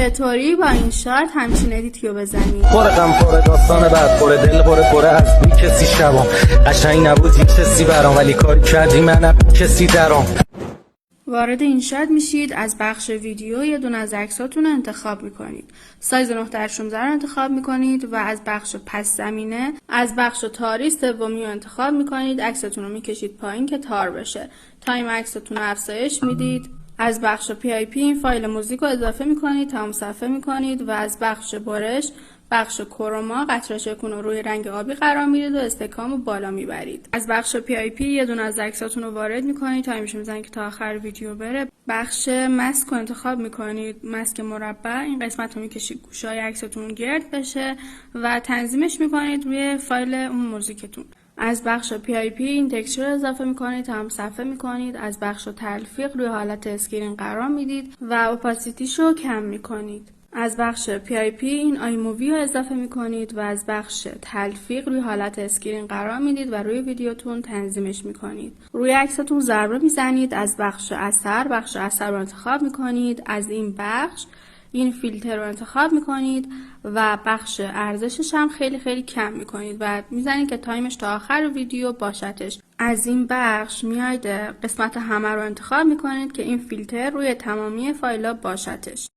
چطوری با این شارت همچین ادیتی رو بزنی؟ پر غم پر داستان بعد پر دل پر از بی کسی شبام قشنگ نبود هیچ کسی برام ولی کاری کردی منم کسی درام. وارد این شارت میشید، از بخش ویدیو یه دونه از عکساتون رو انتخاب میکنید. سایز 9x16 رو انتخاب میکنید و از بخش پس زمینه از بخش تاری سومی رو انتخاب میکنید. عکستون رو میکشید پایین که تار بشه. تایم عکستون رو افزایش میدید. از بخش PIP این فایل موزیک رو اضافه میکنید، تمام صفحه میکنید و از بخش برش بخش کروما قطره چکون رو روی رنگ آبی قرار میدید و استکام رو بالا میبرید. از بخش PIP یه دونه از عکساتون رو وارد میکنید، تایمش میزنید که تا آخر ویدیو بره. بخش ماسک رو انتخاب میکنید، ماسک مربع. این قسمت رو میکشید گوشای عکستون گرد بشه و تنظیمش میکنید روی فایل اون موزیکتون. از بخش PIP این تکسچر رو اضافه میکنید، تمام صفحه میکنید. از بخش تلفیق روی حالت اسکرین قرار میدید و اوپاسیتیش رو کم میکنید. از بخش PIP این آی مووی رو اضافه میکنید و از بخش تلفیق روی حالت اسکرین قرار میدید و روی ویدیوتون تنظیمش میکنید. روی عکستون ضربه میزنید. از بخش اثر رو انتخاب میکنید. از این بخش این فیلتر رو انتخاب میکنید و بخش ارزشش هم خیلی کم میکنید و میزنید که تایمش تا آخر ویدیو باشدش. از این بخش میاید قسمت همه رو انتخاب میکنید که این فیلتر روی تمامی فایل ها باشدش.